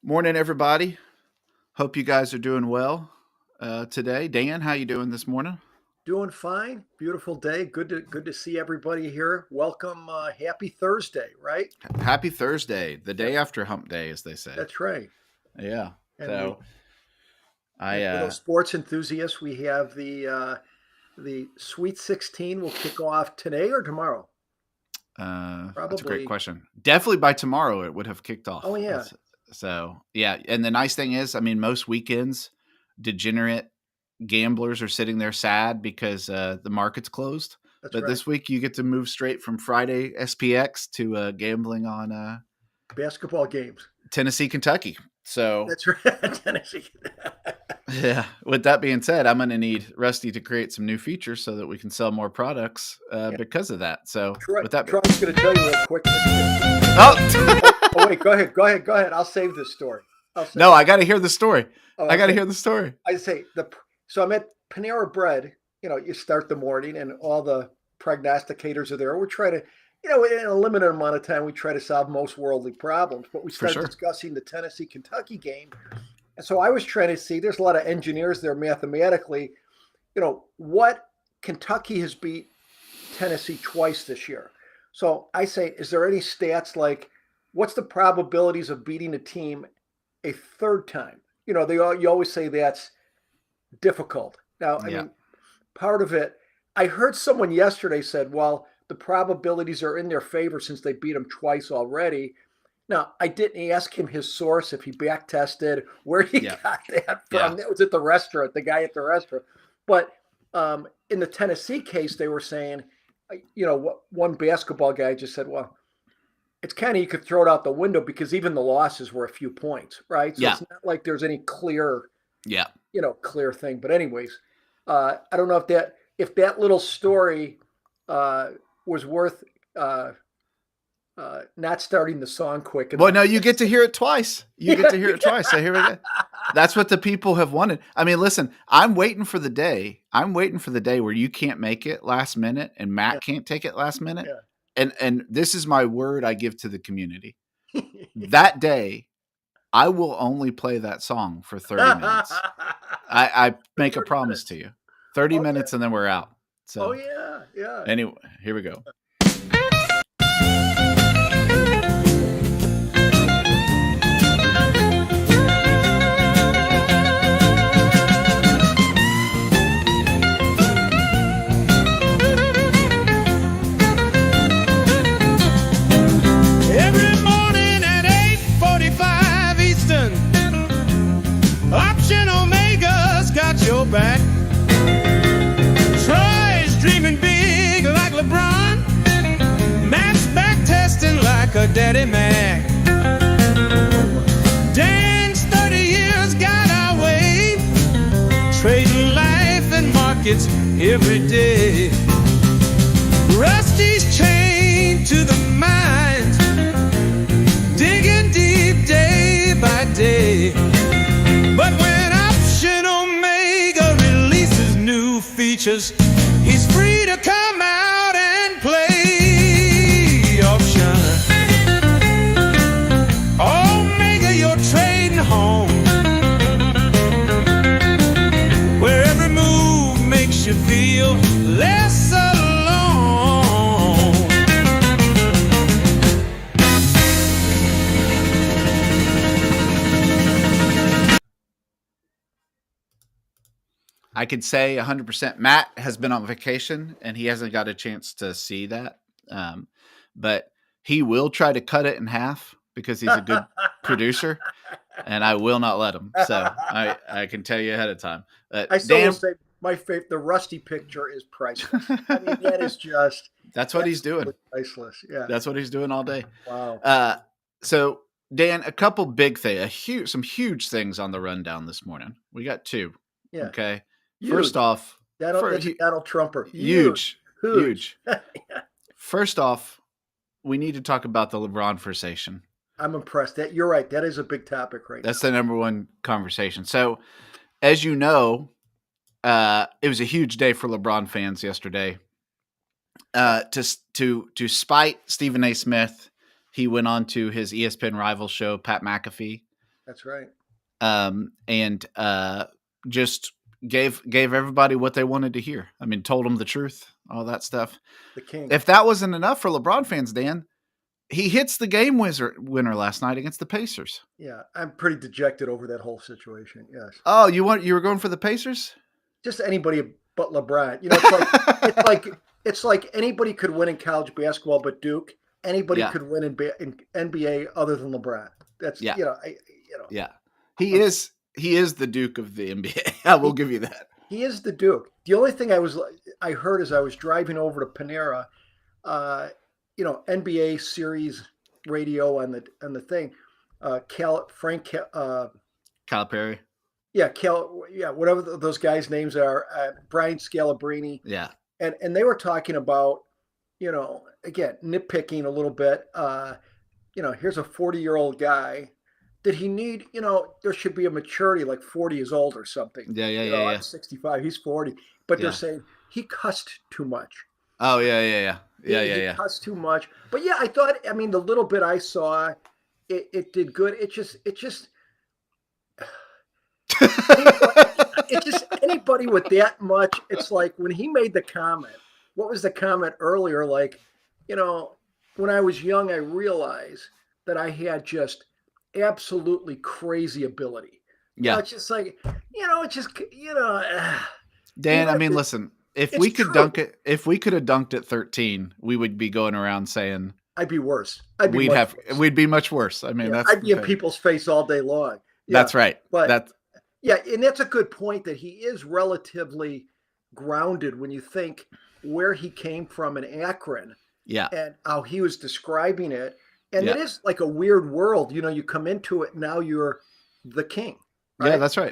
Morning, everybody. Hope you guys are doing well today. Dan, how you doing this morning? Doing fine. Beautiful day. Good to see everybody here. Welcome. Happy Thursday, right? Happy Thursday, the day Yep, after Hump Day, as they say. that's right. Yeah. And we So I and for those sports enthusiasts, we have the Sweet 16 will kick off today or tomorrow. that's a great Probably. question. Definitely by tomorrow it would have kicked Oh off. yeah, So yeah, and the nice thing is, I mean, most weekends, degenerate gamblers are sitting there sad because the market's closed. that's But right. this week you get to move straight from Friday SPX to gambling on Basketball games. Tennessee, Kentucky. So That's right. Tennessee. yeah. With that being said, I'm going to need Rusty to create some new features so that we can sell more products Yeah. because of that. So Troy, with that, Troy's going to tell you real quick. It's gonna. oh Oh wait. Go ahead. I'll save this story. I'll save no, it. I got to hear the story. Oh, I got to okay. hear the story. I say so I'm at Panera Bread. You start the morning and all the prognosticators are there. We're trying to, in a limited amount of time, we try to solve most worldly problems. But we For start sure. discussing the Tennessee Kentucky game, and so I was trying to see. There's a lot of engineers there mathematically. What Kentucky has beat Tennessee twice this year. So I say, is there any stats like what's the probabilities of beating a team a third time? You always say that's difficult. Now, I Yeah. mean, part of it, I heard someone yesterday said, well, the probabilities are in their favor since they beat them twice already. Now, I didn't ask him his source, if he back tested, where he Yeah. got that Yeah. from. That was at the restaurant, the guy at the restaurant. But in the Tennessee case, they were saying, what one basketball guy just said, well, it's kind of you could throw it out the window because even the losses were a few points, right? So Yeah. it's not like there's any clear Yeah. clear thing. But anyways, I don't know if that little story was worth not starting the song quick Well, enough. no, you get to hear it twice. You get to hear it twice. So here we go. That's what the people have wanted. I mean, listen, I'm waiting for the day. I'm waiting for the day where you can't make it last minute and Yeah, Matt can't take it last minute. yeah. And this is my word I give to the community. That day, I will only play that song for 30 minutes. I For make a 30 promise to minutes. you. 30 Okay. minutes and then we're out. Oh So yeah, yeah. anyway, here we go. Every morning at 8:45 Eastern, Option Omega's got your back. Troy's dreaming big like LeBron. Matt's back testing like a daddy Mac. Dan's 30 years got our way, trading life and markets every day. Rusty's chained to the mines, digging deep day by day. But when Option Omega releases new features, he's free to come out and play. Option Omega, you're trading home, where every move makes you feel less alone. I could say 100% Matt has been on vacation and he hasn't got a chance to see that. But he will try to cut it in half because he's a good producer and I will not let him. So I can tell you ahead of time. I still will Dan, say my favorite. The Rusty picture is priceless. I mean, that is just that's what he's doing. absolutely priceless. Yeah. That's what he's doing all day. Wow. So Dan, a couple big things, some huge things on the rundown this morning. We got two. Yeah. Okay. First Huge. off, That's a Donald Trumper. huge. Huge. First off, we need to talk about the LeBron conversation. I'm impressed. That you're right. That is a big topic right That's now. the number one conversation. So, as you know, it was a huge day for LeBron fans yesterday. To spite Stephen A. Smith, he went on to his ESPN rival show, Pat McAfee, That's right. And just gave everybody what they wanted to hear. I mean, told them the truth, all that stuff. The king. If that wasn't enough for LeBron fans, Dan, he hits the game winner last night against the Pacers. Yeah, I'm pretty dejected over that whole situation. Yes. Oh, you were going for the Pacers? Just anybody but LeBron. It's like anybody could win in college basketball but Duke. Anybody could win in NBA other than LeBron. That's Yeah. Yeah. He is the Duke of the NBA. I will give you that. He is the Duke. The only thing I heard as I was driving over to Panera, NBA series radio on the thing, Calipari. Whatever those guys' names are, Brian Scalabrine. Yeah. And they were talking about, again, nitpicking a little bit. Here's a 40-year-old guy. Did he need, there should be a maturity like 40 is old or something. Yeah. I'm 65, he's 40. But they're Yeah. saying he cussed too much. Oh, yeah. He cussed too much. But yeah, I thought, the little bit I saw, it did good. It just anybody with that much, it's like when he made the comment, what was the comment earlier? Like, when I was young, I realized that I had just absolutely crazy ability. Yeah. It's just like, Dan, listen, if we could dunk it, if we could have dunked at 13, we would be going around saying I'd be worse. We'd be much worse. I'd be in people's face all day long. Yeah, that's right. But and that's a good point that he is relatively grounded when you think where he came from in Akron. Yeah. And how he was describing it. And it is like a weird world. You come into it, now you're the king. Right? Yeah, that's right.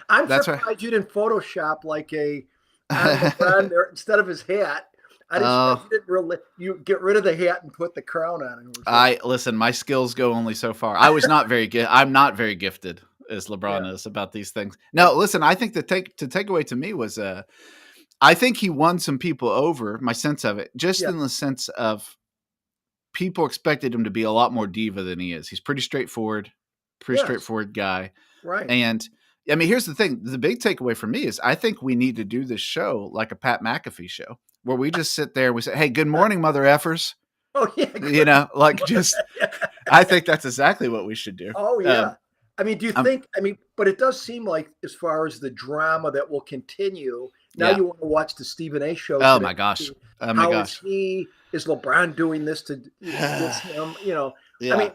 I'm surprised you didn't Photoshop like a LeBron there instead of his hat. You didn't really. You get rid of the hat and put the crown on him. Listen. My skills go only so far. I was not very good. I'm not very gifted as LeBron is about these things. No, listen. I think the takeaway to me was, I think he won some people over. My sense of it, just in the sense of people expected him to be a lot more diva than he is. He's pretty straightforward guy. Right. And here's the thing. The big takeaway for me is I think we need to do this show like a Pat McAfee show where we just sit there and we say, hey, good morning, mother effers. Oh, yeah. I think that's exactly what we should do. Oh, yeah. Do you think, but it does seem like as far as the drama that will continue, now you want to watch the Stephen A show. Oh, my gosh. Is LeBron doing this to him? Yeah,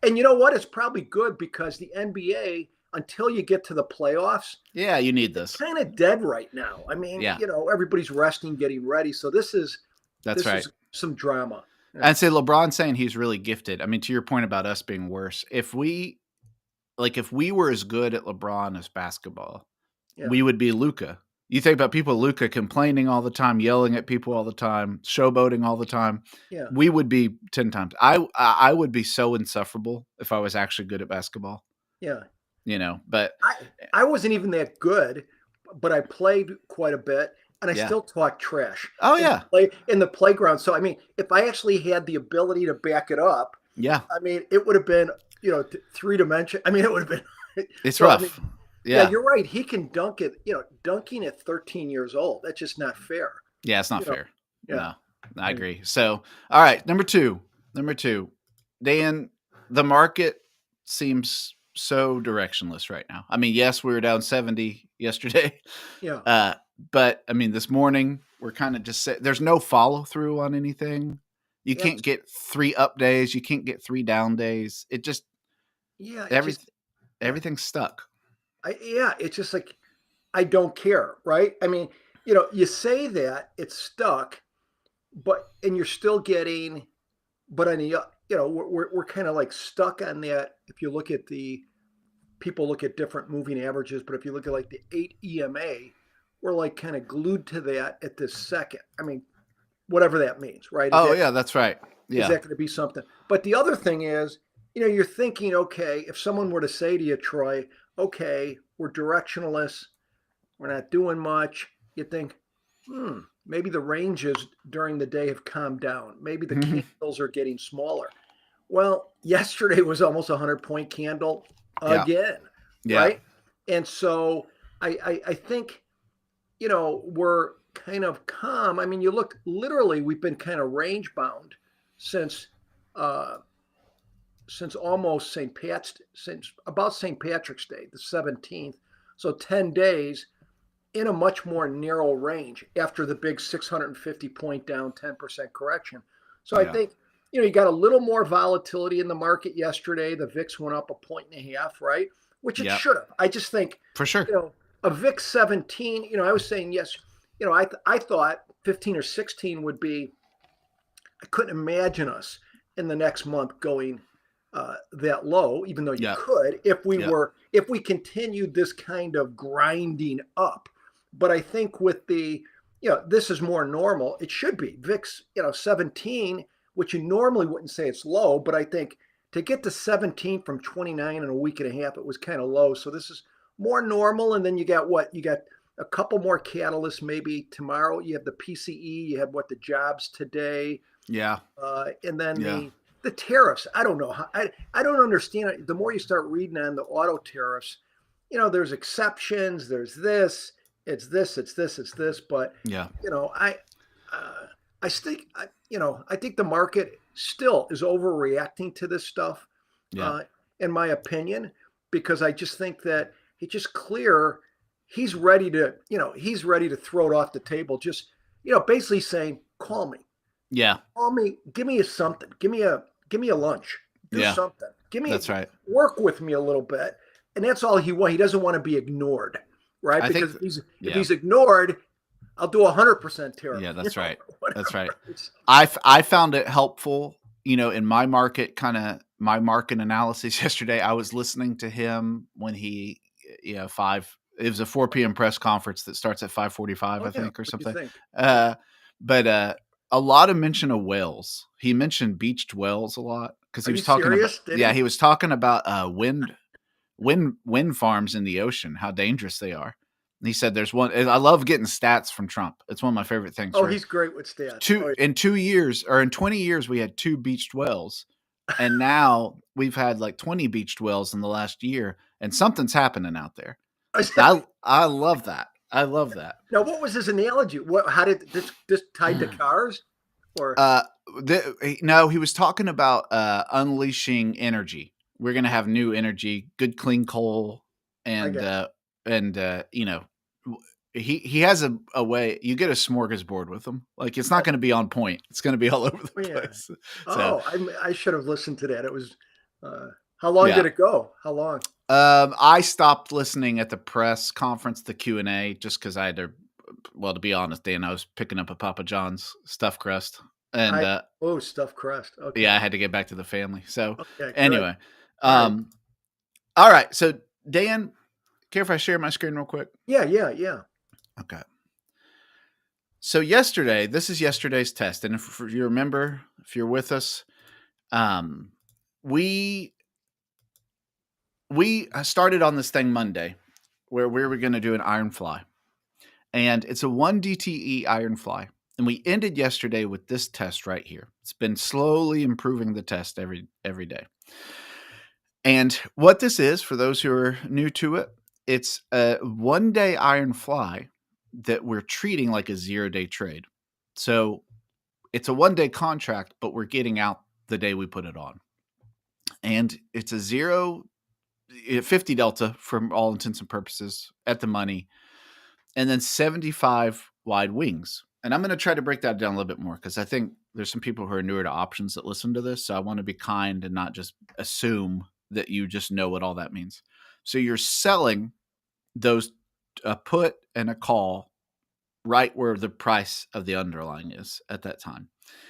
and you know what? It's probably good because the NBA, until you get to the playoffs, you need this. Kind of dead right now. Everybody's resting, getting ready. So this is some drama. Yeah. And say LeBron saying he's really gifted. To your point about us being worse, if we were as good at LeBron as basketball, we would be Luka. You think about people, Luka complaining all the time, yelling at people all the time, showboating all the time. Yeah. We would be 10 times. I would be so insufferable if I was actually good at basketball. Yeah. But I wasn't even that good, but I played quite a bit and I still talk trash. Oh, yeah. In the playground. So, if I actually had the ability to back it up, it would have been, 3-dimensional. It would have been. It's rough. Yeah, you're right. He can dunk it, dunking at 13 years old. That's just not fair. Yeah, it's not fair. Yeah. No, I agree. So, all right, number two, Dan, the market seems so directionless right now. Yes, we were down 70 yesterday. Yeah. But this morning we're kind of just there's no follow through on anything. You can't get 3 up days. You can't get 3 down days. It just everything's stuck. It's just like, I don't care, right? You say that it's stuck, and you're still getting, but we're kind of like stuck on that. If you look at people look at different moving averages, but if you look at like the 8 EMA, we're like kind of glued to that at this second. Whatever that means, right? That's right. Yeah. Is that going to be something? But the other thing is, you're thinking, okay, if someone were to say to you, Troy, okay, we're directionless, we're not doing much, you think, maybe the ranges during the day have calmed down. Maybe the candles are getting smaller. Well, yesterday was almost a 100-point candle. again, Yeah. right? And so I think, we're kind of calm. I mean, you look, literally, we've been kind of range bound since almost since about St. Patrick's Day, the 17th. So 10 days in a much more narrow range after the big 650 point down 10% correction. So I think, you got a little more volatility in the market yesterday. The VIX went up 1.5 points, right? Which it should have. I just think, for sure, a VIX 17, I was saying, yes, I thought 15 or 16 would be, I couldn't imagine us in the next month going that low, even though you could, if we continued this kind of grinding up. But I think with the, this is more normal. It should be VIX, 17, which you normally wouldn't say it's low, but I think to get to 17 from 29 in a week and a half, it was kind of low. So this is more normal. And then you got a couple more catalysts maybe tomorrow. You have the PCE, you have the jobs today. Yeah. And then the tariffs. I don't know how, I don't understand it. The more you start reading on the auto tariffs, there's exceptions, there's this, it's this, it's this, it's this. But, I think, I think the market still is overreacting to this stuff, in my opinion, because I just think that it's just clear he's ready to throw it off the table. Just, basically saying, call me. Yeah. Call me. Give me something. Give me a lunch. Do something. That's right. Work with me a little bit. And that's all he wants. He doesn't want to be ignored, right? Because if he's ignored, I'll do 100% tariff. Yeah, that's right. That's right. I found it helpful, in my market analysis yesterday. I was listening to him when he, it was a 4 p.m. press conference that starts at 5:45, I think, or something. But a lot of mention of whales. He mentioned beached whales a lot because he was talking about, he was talking about wind farms in the ocean, how dangerous they are. And he said there's one. I love getting stats from Trump. It's one of my favorite things. Oh, right? He's great with stats. In 2 years, or in 20 years, we had 2 beached whales. And now we've had like 20 beached whales in the last year, and something's happening out there. I love that. I love that. Now, what was his analogy? How did this tied to cars? Or no, he was talking about unleashing energy. We're gonna have new energy, good clean coal, and he has a way. You get a smorgasbord with him. Like, it's not going to be on point. It's going to be all over the place. So, I should have listened to that. It was how long did it go? How long? I stopped listening at the press conference, the Q&A, just because I had to. Well, to be honest, Dan, I was picking up a Papa John's stuffed crust, and stuffed crust. Okay. Yeah, I had to get back to the family. So anyway, all right. So Dan, care if I share my screen real quick? Yeah. Okay. So this is yesterday's test. And if you remember, if you're with us, we started on this thing Monday where we were going to do an iron fly. And it's a 1 DTE iron fly. And we ended yesterday with this test right here. It's been slowly improving the test every day. And what this is, for those who are new to it, it's a 1-day iron fly that we're treating like a 0-day trade. So it's a 1-day contract, but we're getting out the day we put it on. And it's a 50 delta for all intents and purposes at the money, and then 75 wide wings. And I'm going to try to break that down a little bit more, because I think there's some people who are newer to options that listen to this. So I want to be kind and not just assume that you just know what all that means. So you're selling those, a put and a call, right where the price of the underlying is at that time.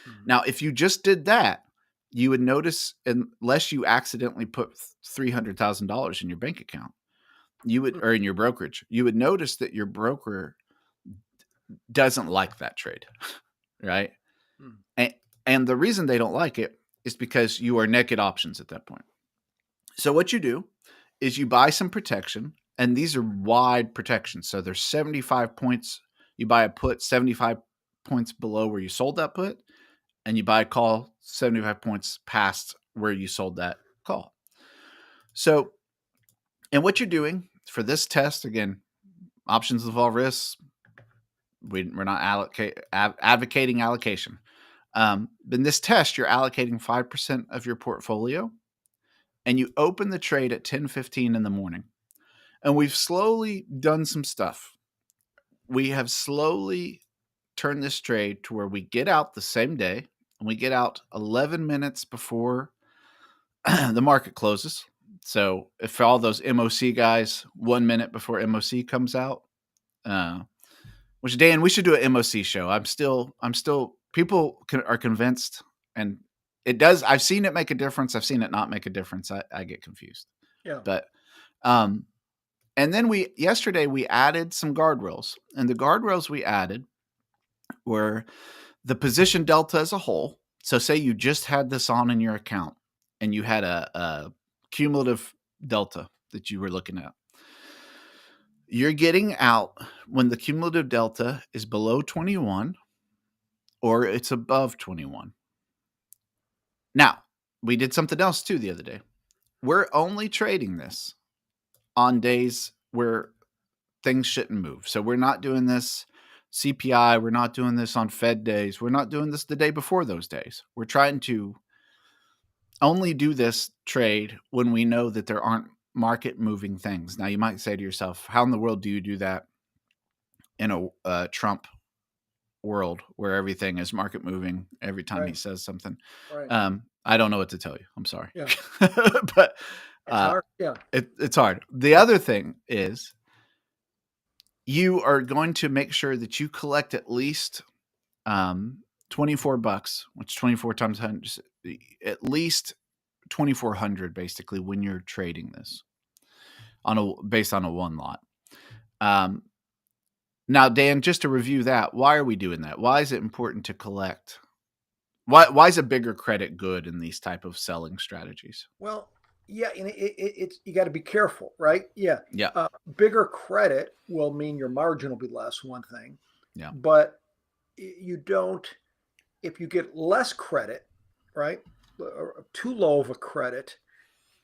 Mm-hmm. Now, if you just did that, you would notice, unless you accidentally put $300,000 in your bank account, or in your brokerage, you would notice that your broker doesn't like that trade, right? And the reason they don't like it is because you are naked options at that point. So what you do is you buy some protection, and these are wide protections. So there's 75 points. You buy a put 75 points below where you sold that put, and you buy a call 75 points past where you sold that call. So And what you're doing for this test, again, options involve risks. We're not advocating allocation. In this test, you're allocating 5% of your portfolio, and you open the trade at 10:15 in the morning. And we've slowly done some stuff. We have slowly turned this trade to where we get out the same day, and we get out 11 minutes before the market closes. So if all those MOC guys, 1 minute before MOC comes out, which Dan, we should do an MOC show. I'm still people are convinced, and it does. I've seen it make a difference. I've seen it not make a difference. I get confused. Yeah. But, and then yesterday we added some guardrails, and the guardrails we added were the position delta as a whole. So say you just had this on in your account and you had a cumulative delta that you were looking at. You're getting out when the cumulative delta is below 21 or it's above 21. Now, we did something else too the other day. We're only trading this on days where things shouldn't move. So we're not doing this CPI. We're not doing this on Fed days. We're not doing this the day before those days. We're trying to only do this trade when we know that there aren't market moving things. Now you might say to yourself, how in the world do you do that in a Trump world where everything is market moving every time he says something? Right. I don't know what to tell you. I'm sorry. Yeah. But It's hard. Yeah. It's hard. The other thing is you are going to make sure that you collect at least $24, which 24 times 100, at least 2,400 basically when you're trading this based on a one lot. Now, Dan, just to review that, why are we doing that? Why is it important to collect? Why is a bigger credit good in these type of selling strategies? Well, yeah, and it's you got to be careful, right? Yeah. Yeah. Bigger credit will mean your margin will be less, one thing. Yeah. But you don't, if you get less credit, right, or too low of a credit,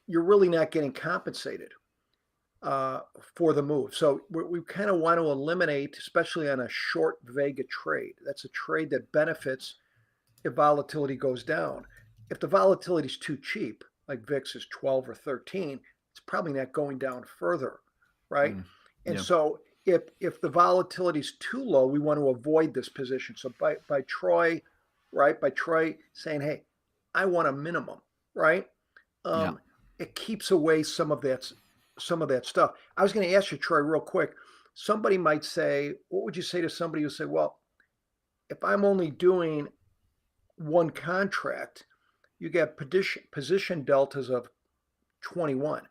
you're really not getting compensated for the move. So we kind of want to eliminate, especially on a short Vega trade. That's a trade that benefits if volatility goes down. If the volatility is too cheap, like VIX is 12 or 13, it's probably not going down further, right? And so if the volatility is too low, we want to avoid this position. So by Troy, right, by Troy saying, hey, I want a minimum, right? It keeps away some of that stuff. I was going to ask you, Troy, real quick. Somebody might say, what would you say to somebody who say, well, if I'm only doing one contract, you get position deltas of 21.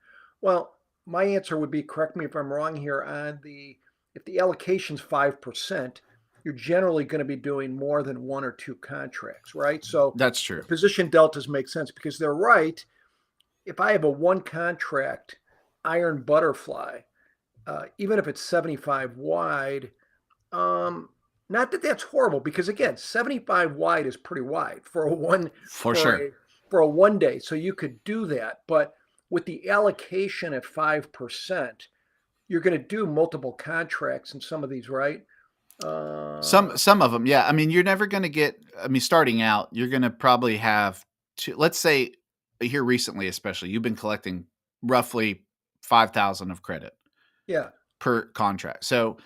Well, my answer would be, correct me if I'm wrong here, if the allocation's 5%, you're generally going to be doing more than one or two contracts, right? So that's true. Position deltas make sense because they're right. If I have a one contract iron butterfly, even if it's 75 wide, not that that's horrible, because again, 75 wide is pretty wide for a one for sure for a 1 day. So you could do that, but with the allocation at 5%, you're going to do multiple contracts in some of these, right? Some of them, yeah. I mean, you're never going to get. I mean, starting out, you're going to probably have two. Let's say here recently, especially, you've been collecting roughly 5,000 of credit, per contract. So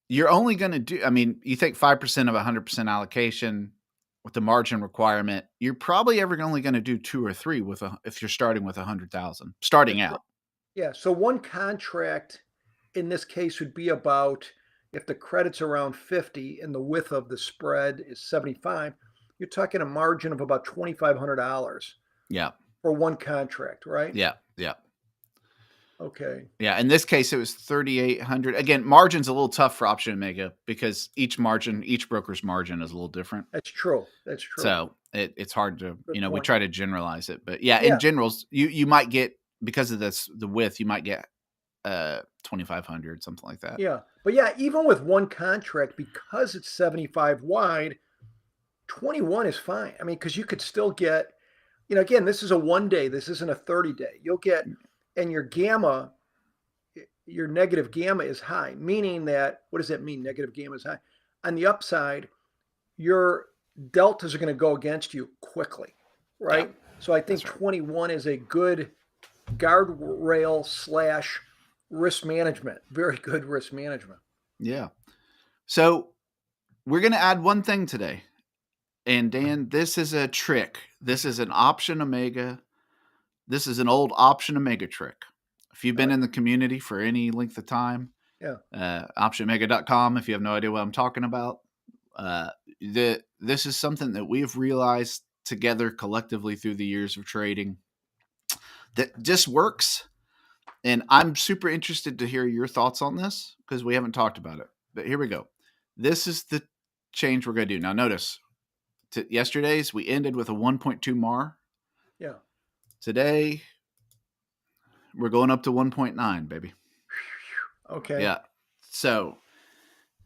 you're only going to do, I mean, you take 5% of 100% allocation with the margin requirement, you're probably only going to do 2 or 3 if you're starting with 100,000 starting out. Yeah. So one contract in this case would be about, if the credit's around 50 and the width of the spread is 75, you're talking a margin of about $2,500. Yeah. For one contract, right? Yeah. Yeah. Okay. Yeah. In this case, it was 3,800. Again, margin's a little tough for Option Omega because each broker's margin is a little different. That's true. So it's hard to, Good we point. try to generalize it, but in generals, you might get, because of the width, you might get 2,500, something like that. Yeah. But yeah, even with one contract, because it's 75 wide, 21 is fine. I mean, because you could still get, again, this is a 1 day. This isn't a 30 day. You'll get, and your gamma your negative gamma is high, meaning that, what does that mean? Negative gamma is high. On the upside, your deltas are going to go against you quickly, right? Yeah, so I think right. 21 is a good guardrail / risk management. Very good risk management. Yeah. So we're going to add one thing today. And Dan, this is a trick. This is an option omega. This is an old option omega trick. If you've been in the community for any length of time, optionomega.com, if you have no idea what I'm talking about, this is something that we have realized together collectively through the years of trading that just works. And I'm super interested to hear your thoughts on this because we haven't talked about it. But here we go. This is the change we're going to do. Now, notice yesterday's we ended with a 1.2 MAR. Yeah. Today we're going up to 1.9, baby. Okay. Yeah. So,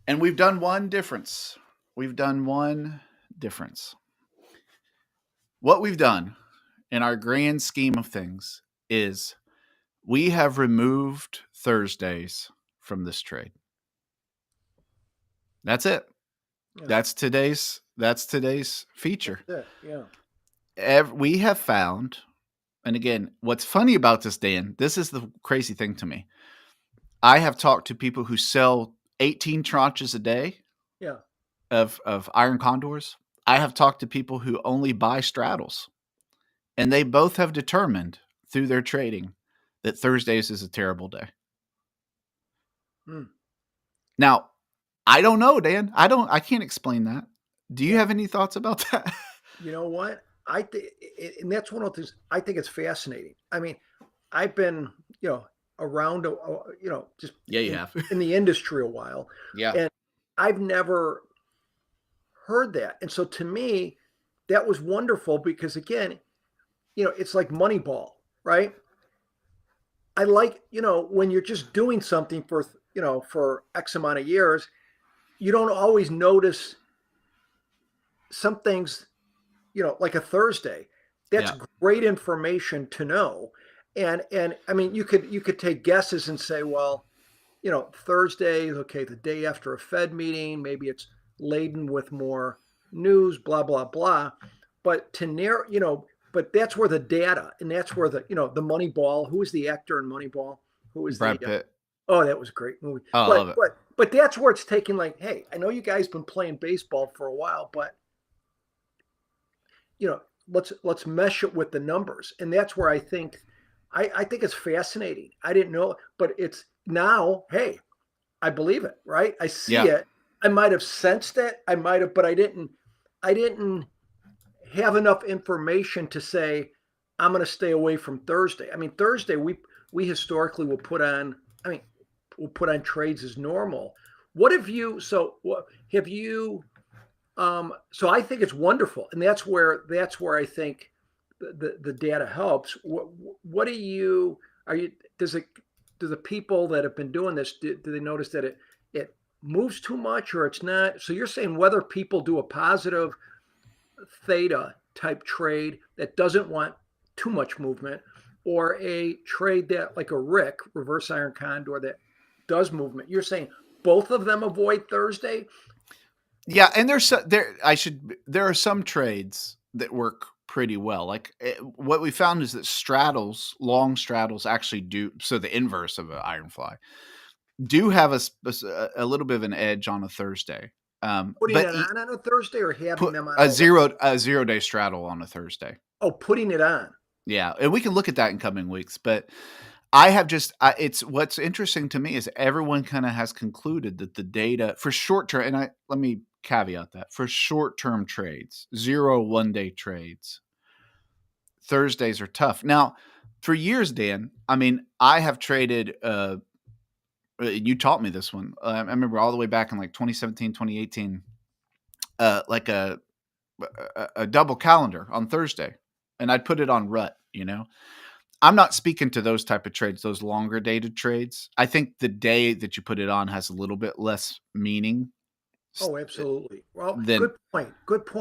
and we've done one difference. What we've done in our grand scheme of things is we have removed Thursdays from this trade. That's it. Yeah. That's today's feature. That's it. Yeah. We have found, and again, what's funny about this, Dan, this is the crazy thing to me. I have talked to people who sell 18 tranches a day of iron condors. I have talked to people who only buy straddles. And they both have determined through their trading that Thursdays is a terrible day. Now, I don't know, Dan. I can't explain that. Do you have any thoughts about that? You know what? And that's one of the things I think it's fascinating. I mean, I've been, around, just you have in the industry a while. Yeah. And I've never heard that. And so to me, that was wonderful because again, it's like Moneyball, right? I like, when you're just doing something for X amount of years, you don't always notice some things, like a Thursday. That's great information to know. And I mean, you could take guesses and say, well, Thursday, okay, the day after a Fed meeting, maybe it's laden with more news, blah, blah, blah. But to narrow, but that's where the data, and that's where the Moneyball, who was the actor in Moneyball? Who was Brad Pitt. Oh, that was a great movie. Oh, I love it. But that's where it's taking like, hey, I know you guys been playing baseball for a while, but let's mesh it with the numbers. And that's where I think it's fascinating. I didn't know, but it's now, hey, I believe it, right? I see it. I might have sensed it. But I didn't have enough information to say, I'm going to stay away from Thursday. I mean, Thursday, we historically will put on trades as normal. So I think it's wonderful. And that's where I think the data helps. Do the people that have been doing this, do they notice that it moves too much or it's not? So you're saying whether people do a positive theta type trade that doesn't want too much movement, or a trade that like a RIC, reverse iron condor, that does movement, you're saying both of them avoid Thursday? Yeah, and there are some trades that work pretty well. Like what we found is that long straddles actually do, so the inverse of an iron fly, do have a little bit of an edge on a Thursday. Putting it on a Thursday or having them on a 0-day straddle on a Thursday. Oh, putting it on. Yeah, and we can look at that in coming weeks. But I have it's what's interesting to me is everyone kind of has concluded that the data for short term, and let me caveat that, for short term trades, 1-day trades, Thursdays are tough. Now, for years, Dan, I mean, I have traded. You taught me this one. I remember all the way back in like 2017, 2018, like a double calendar on Thursday, and I'd put it on rut, I'm not speaking to those type of trades, those longer dated trades. I think the day that you put it on has a little bit less meaning. Oh, absolutely. Well, good point.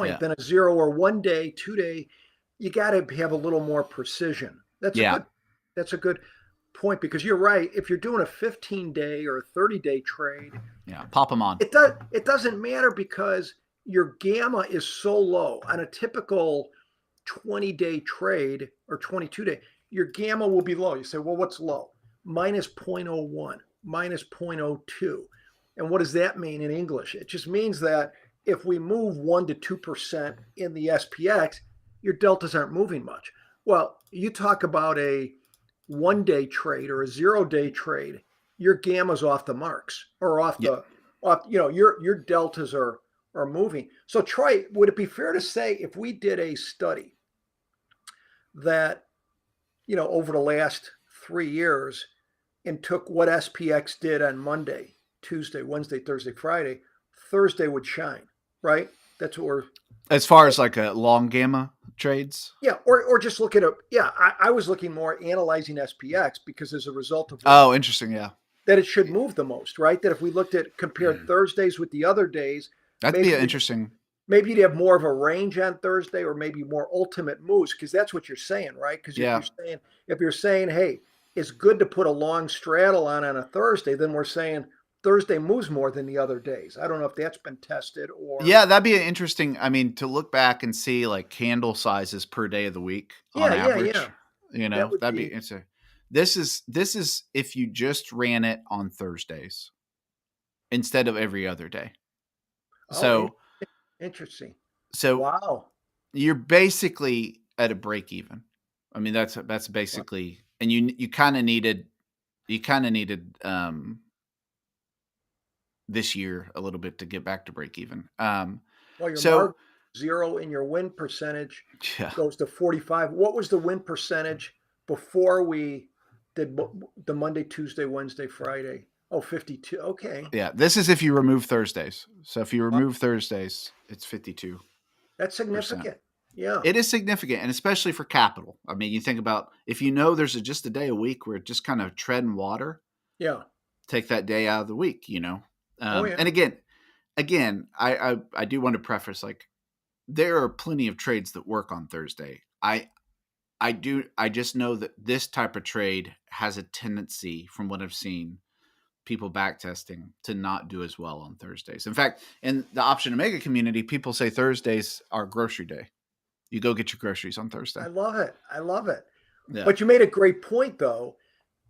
Yeah. Than a 0 or 1 day, 2 day, you got to have a little more precision. That's a good. point, because you're right. If you're doing a 15-day or a 30-day trade, pop them on. It doesn't matter because your gamma is so low. On a typical 20-day trade or 22-day, your gamma will be low. You say, well, what's low? Minus 0.01, minus 0.02. And what does that mean in English? It just means that if we move 1 to 2% in the SPX, your deltas aren't moving much. Well, you talk about a 1-day trade or a 0-day trade, your gamma's off the marks or off your deltas are moving. So Troy, would it be fair to say if we did a study that, over the last 3 years and took what SPX did on Monday, Tuesday, Wednesday, Thursday, Friday, Thursday would shine, right? That's what we're... As far as like a long gamma trades? Yeah, or just look at I was looking more analyzing SPX because as a result of... Oh, interesting, yeah. That it should move the most, right? That if we compared Thursdays with the other days... That'd be interesting. Maybe you'd have more of a range on Thursday or maybe more ultimate moves because that's what you're saying, right? Because if you're saying, hey, it's good to put a long straddle on a Thursday, then we're saying Thursday moves more than the other days. I don't know if that's been tested or... Yeah, that'd be an interesting, to look back and see like candle sizes per day of the week on average. That'd be interesting. This is if you just ran it on Thursdays instead of every other day. So interesting. So wow, you're basically at a break even. That's basically, and you kind of needed this year a little bit to get back to break even. Well, your mark 0 and your win percentage goes to 45. What was the win percentage before we did the Monday, Tuesday, Wednesday, Friday? Oh, 52. Okay. Yeah. This is if you remove Thursdays. So if you remove Thursdays, it's 52. That's significant. Yeah. It is significant. And especially for capital. You think about if there's just a day a week where it just kind of treading water. Yeah. Take that day out of the week, And again, I do want to preface, like, there are plenty of trades that work on Thursday. I just know that this type of trade has a tendency, from what I've seen, people backtesting, to not do as well on Thursdays. In fact, in the Option Omega community, people say Thursdays are grocery day. You go get your groceries on Thursday. I love it. Yeah. But you made a great point, though,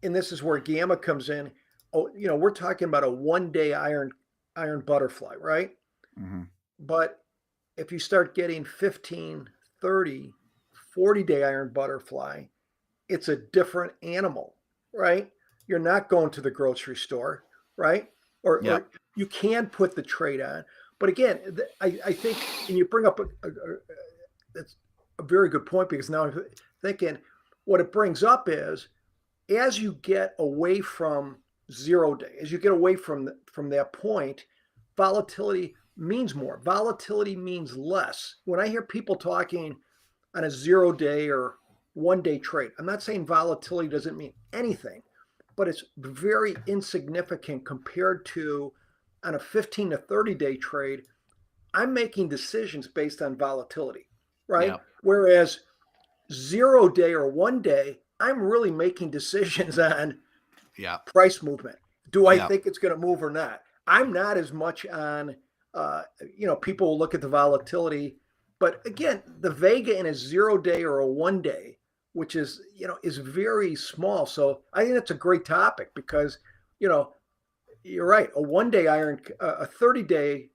and this is where gamma comes in. Oh, we're talking about a 1-day iron butterfly, right? Mm-hmm. But if you start getting 15, 30, 40-day iron butterfly, it's a different animal, right? You're not going to the grocery store, right? Or you can put the trade on. But again, I think, and you bring up that's a very good point, because now I'm thinking what it brings up is, as you get away from 0 day, as you get away from that point, volatility means more. Volatility means less. When I hear people talking on a 0 day or 1-day trade, I'm not saying volatility doesn't mean anything, but it's very insignificant compared to on a 15 to 30-day trade. I'm making decisions based on volatility, right? Yeah. Whereas 0 day or 1 day, I'm really making decisions on price movement. Do I think it's going to move or not? I'm not as much on, people will look at the volatility, but again, the Vega in a 0 day or a 1 day, which is, is very small. So I think that's a great topic because, you're right. A 1-day iron, a 30-day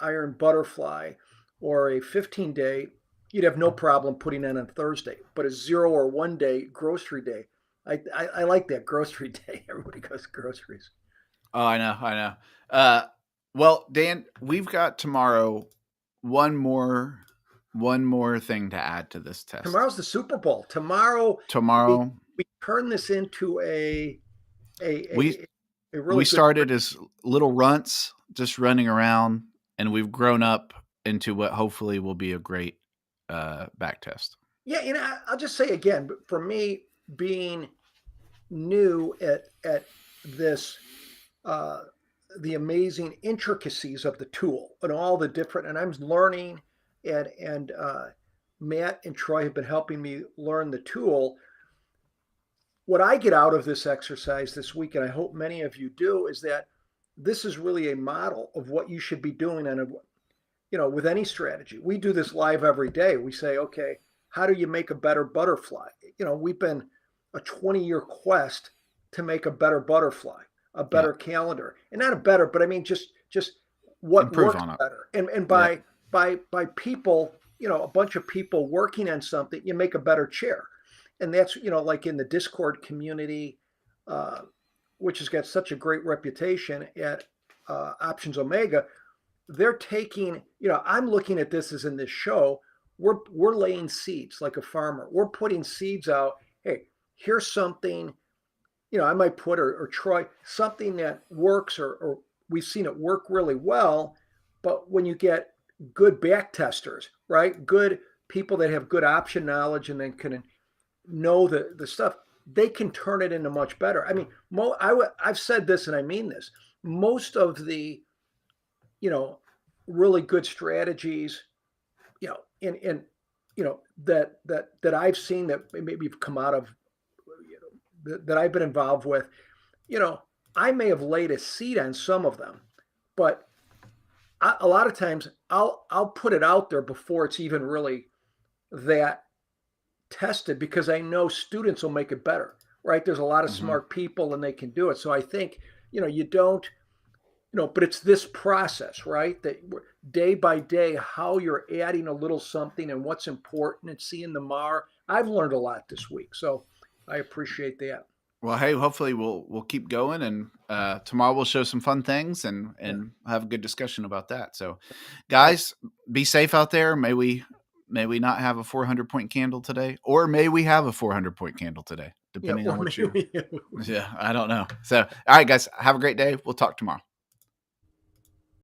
iron butterfly, or a 15-day, you'd have no problem putting in on Thursday. But a 0 or 1 day grocery day, I like that grocery day. Everybody goes groceries. Oh, I know. Well, Dan, we've got tomorrow one more thing to add to this test. Tomorrow's the Super Bowl. Tomorrow we turn this into a really we started as little runts, just running around, and we've grown up into what hopefully will be a great back test. Yeah, I'll just say again, for me, being new at this, the amazing intricacies of the tool and all the different, and I'm learning, and Matt and Troy have been helping me learn the tool. what I get out of this exercise this week, and I hope many of you do, is that this is really a model of what you should be doing with any strategy. We do this live every day. We say, okay, how do you make a better butterfly? We've been a 20-year quest to make a better butterfly, a better calendar, and not a better, but I mean, just what Improve works on it. better. And by people, a bunch of people working on something, you make a better chair. And that's, like in the Discord community, which has got such a great reputation at Options Omega, they're taking, I'm looking at this as in this show, we're laying seeds like a farmer. We're putting seeds out. Hey, here's something, I might put, or Troy, something that works, or we've seen it work really well. But when you get good back testers, right? Good people that have good option knowledge and then can know the stuff, they can turn it into much better. I mean, I've said this and I mean this. Most of the, really good strategies, that I've seen that maybe have come out of, that I've been involved with, I may have laid a seed on some of them, but a lot of times I'll put it out there before it's even really that tested, because I know students will make it better, right? There's a lot of smart people and they can do it. So I think, you don't, but it's this process, right? That day by day, how you're adding a little something and what's important and seeing the MAR. I've learned a lot this week. So I appreciate that. Well, hey, hopefully we'll keep going, and tomorrow we'll show some fun things and have a good discussion about that. So, guys, be safe out there. May we not have a 400-point candle today, or may we have a 400-point candle today, depending on what you. Yeah, I don't know. So, all right, guys, have a great day. We'll talk tomorrow.